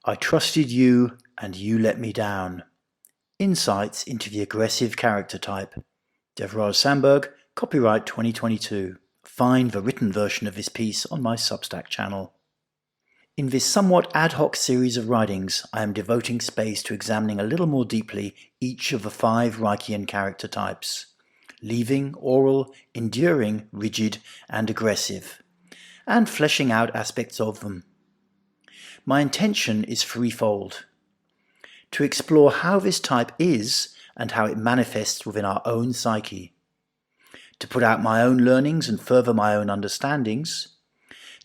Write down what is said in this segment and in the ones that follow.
I trusted you and you let me down. Insights into the aggressive character type. Devraj Sandberg, copyright 2022. Find the written version of this piece on my Substack channel. In this somewhat ad hoc series of writings, I am devoting space to examining a little more deeply each of the 5 Reichian character types: leaving, oral, enduring, rigid, and aggressive, and fleshing out aspects of them. My intention is threefold: to explore how this type is and how it manifests within our own psyche, to put out my own learnings and further my own understandings,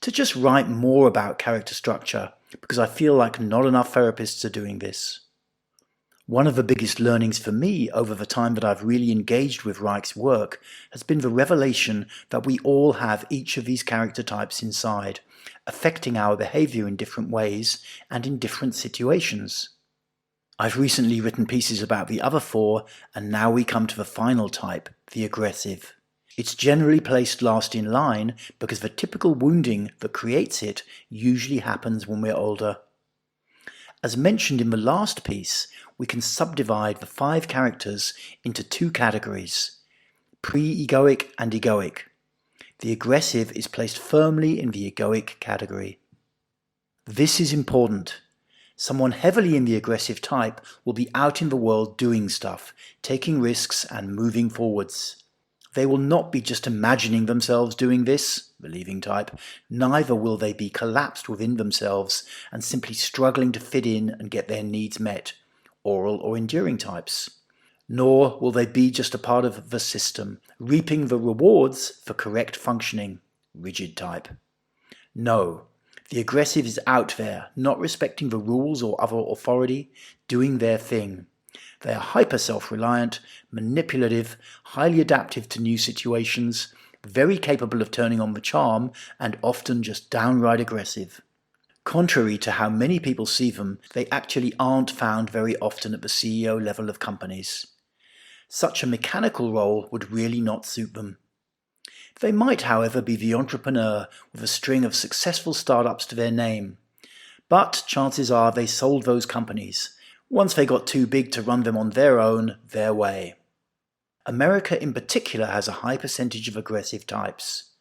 to just write more about character structure because I feel like not enough therapists are doing this. One of the biggest learnings for me over the time that I've really engaged with Reich's work has been the revelation that we all have each of these character types inside, affecting our behavior in different ways and in different situations. I've recently written pieces about the other 4, and now we come to the final type, the aggressive. It's generally placed last in line because the typical wounding that creates it usually happens when we're older. As mentioned in the last piece, we can subdivide the 5 characters into 2 categories: pre-egoic and egoic. The aggressive is placed firmly in the egoic category. This is important. Someone heavily in the aggressive type will be out in the world doing stuff, taking risks and moving forwards. They will not be just imagining themselves doing this, the leaving type, neither will they be collapsed within themselves and simply struggling to fit in and get their needs met, oral or enduring types. Nor will they be just a part of the system, reaping the rewards for correct functioning, rigid type. No, the aggressive is out there, not respecting the rules or other authority, doing their thing. They are hyper self-reliant, manipulative, highly adaptive to new situations, very capable of turning on the charm, and often just downright aggressive. Contrary to how many people see them, they actually aren't found very often at the CEO level of companies. Such a mechanical role would really not suit them. They might, however, be the entrepreneur with a string of successful startups to their name. But chances are they sold those companies once they got too big to run them on their own, their way. America in particular has a high percentage of aggressive types.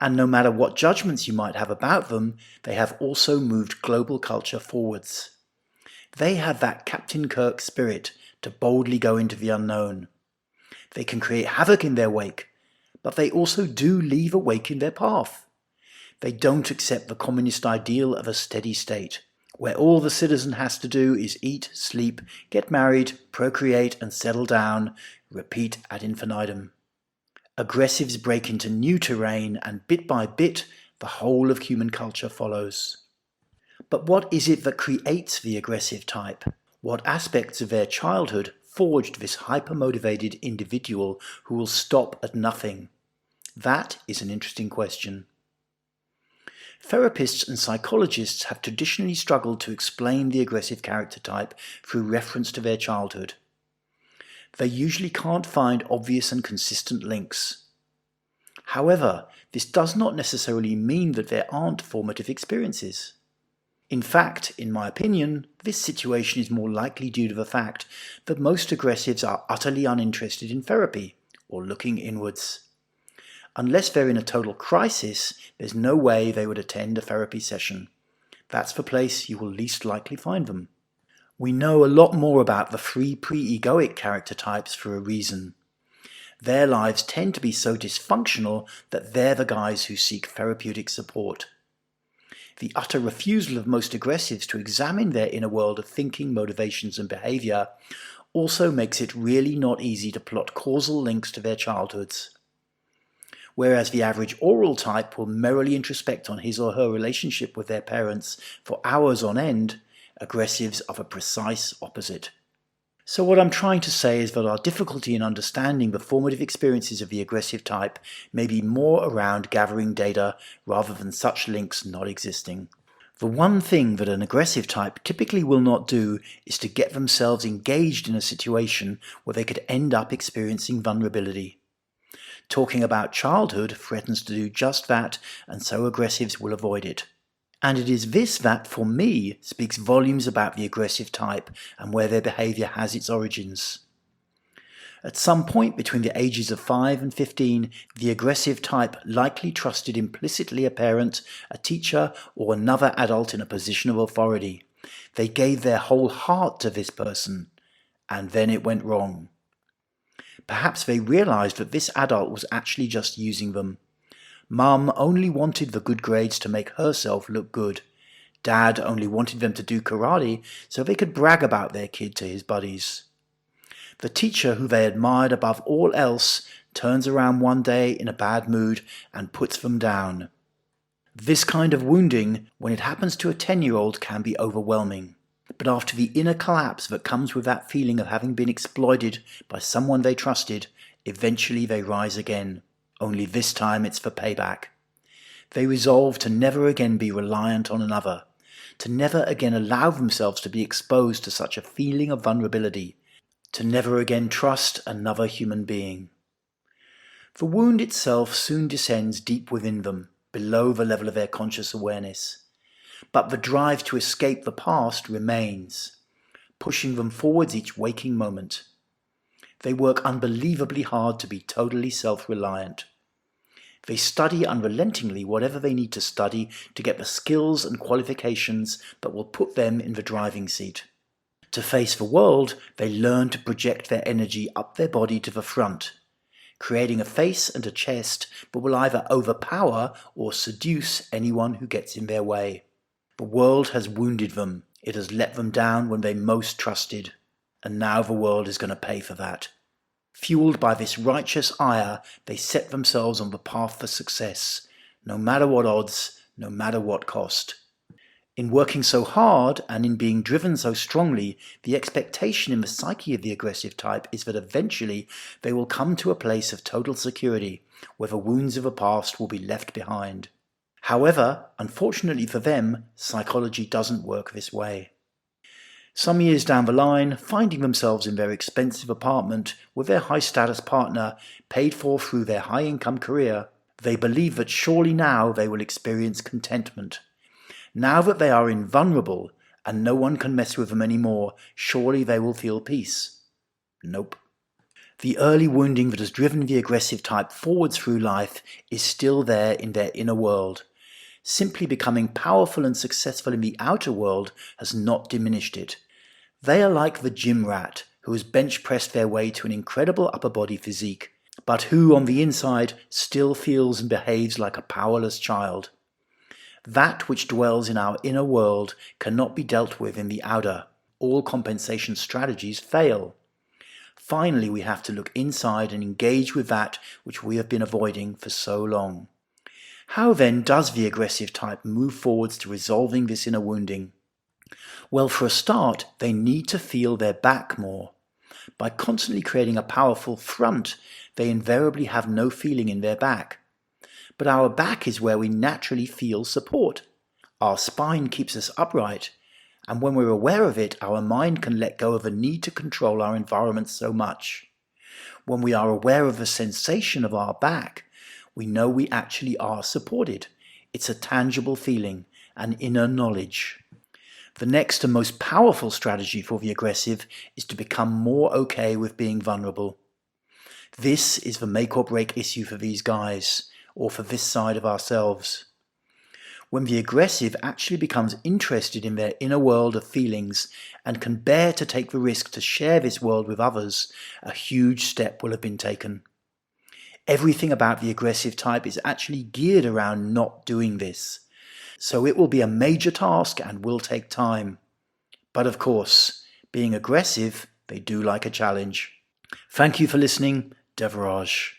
And no matter what judgments you might have about them, they have also moved global culture forwards. They have that Captain Kirk spirit to boldly go into the unknown. They can create havoc in their wake, but they also do leave a wake in their path. They don't accept the communist ideal of a steady state, where all the citizen has to do is eat, sleep, get married, procreate and settle down, repeat ad infinitum. Aggressives break into new terrain, and bit by bit the whole of human culture follows. But what is it that creates the aggressive type? What aspects of their childhood forged this hyper-motivated individual who will stop at nothing? That is an interesting question. Therapists and psychologists have traditionally struggled to explain the aggressive character type through reference to their childhood. They usually can't find obvious and consistent links. However, this does not necessarily mean that there aren't formative experiences. In fact, in my opinion, this situation is more likely due to the fact that most aggressives are utterly uninterested in therapy or looking inwards. Unless they're in a total crisis, there's no way they would attend a therapy session. That's the place you will least likely find them. We know a lot more about the 3 pre-egoic character types for a reason. Their lives tend to be so dysfunctional that they're the guys who seek therapeutic support. The utter refusal of most aggressives to examine their inner world of thinking, motivations and behavior also makes it really not easy to plot causal links to their childhoods. Whereas the average oral type will merrily introspect on his or her relationship with their parents for hours on end, aggressives are the precise opposite. So what I'm trying to say is that our difficulty in understanding the formative experiences of the aggressive type may be more around gathering data rather than such links not existing. The one thing that an aggressive type typically will not do is to get themselves engaged in a situation where they could end up experiencing vulnerability. Talking about childhood threatens to do just that, and so aggressives will avoid it. And it is this that, for me, speaks volumes about the aggressive type and where their behaviour has its origins. At some point between the ages of 5 and 15, the aggressive type likely trusted implicitly a parent, a teacher, or another adult in a position of authority. They gave their whole heart to this person, and then it went wrong. Perhaps they realized that this adult was actually just using them. Mum only wanted the good grades to make herself look good. Dad only wanted them to do karate so they could brag about their kid to his buddies. The teacher who they admired above all else turns around one day in a bad mood and puts them down. This kind of wounding, when it happens to a 10-year-old, can be overwhelming. But after the inner collapse that comes with that feeling of having been exploited by someone they trusted, eventually they rise again. Only this time it's for payback. They resolve to never again be reliant on another, to never again allow themselves to be exposed to such a feeling of vulnerability, to never again trust another human being. The wound itself soon descends deep within them, below the level of their conscious awareness. But the drive to escape the past remains, pushing them forwards each waking moment. They work unbelievably hard to be totally self-reliant. They study unrelentingly whatever they need to study to get the skills and qualifications that will put them in the driving seat. To face the world, they learn to project their energy up their body to the front, creating a face and a chest that will either overpower or seduce anyone who gets in their way. The world has wounded them. It has let them down when they most trusted. And now the world is going to pay for that. Fueled by this righteous ire, they set themselves on the path for success, no matter what odds, no matter what cost. In working so hard and in being driven so strongly, the expectation in the psyche of the aggressive type is that eventually they will come to a place of total security, where the wounds of the past will be left behind. However, unfortunately for them, psychology doesn't work this way. Some years down the line, finding themselves in their expensive apartment with their high-status partner, paid for through their high-income career, they believe that surely now they will experience contentment. Now that they are invulnerable and no one can mess with them anymore, surely they will feel peace. Nope. The early wounding that has driven the aggressive type forwards through life is still there in their inner world. Simply becoming powerful and successful in the outer world has not diminished it. They are like the gym rat who has bench-pressed their way to an incredible upper body physique, but who on the inside still feels and behaves like a powerless child. That which dwells in our inner world cannot be dealt with in the outer. All compensation strategies fail. Finally, we have to look inside and engage with that which we have been avoiding for so long. How then does the aggressive type move forwards to resolving this inner wounding? Well, for a start, they need to feel their back more. By constantly creating a powerful front, they invariably have no feeling in their back. But our back is where we naturally feel support. Our spine keeps us upright, and when we're aware of it, our mind can let go of the need to control our environment so much. When we are aware of the sensation of our back, we know we actually are supported. It's a tangible feeling, an inner knowledge. The next and most powerful strategy for the aggressive is to become more okay with being vulnerable. This is the make or break issue for these guys, or for this side of ourselves. When the aggressive actually becomes interested in their inner world of feelings and can bear to take the risk to share this world with others, a huge step will have been taken. Everything about the aggressive type is actually geared around not doing this. So it will be a major task and will take time. But of course, being aggressive, they do like a challenge. Thank you for listening. Devraj.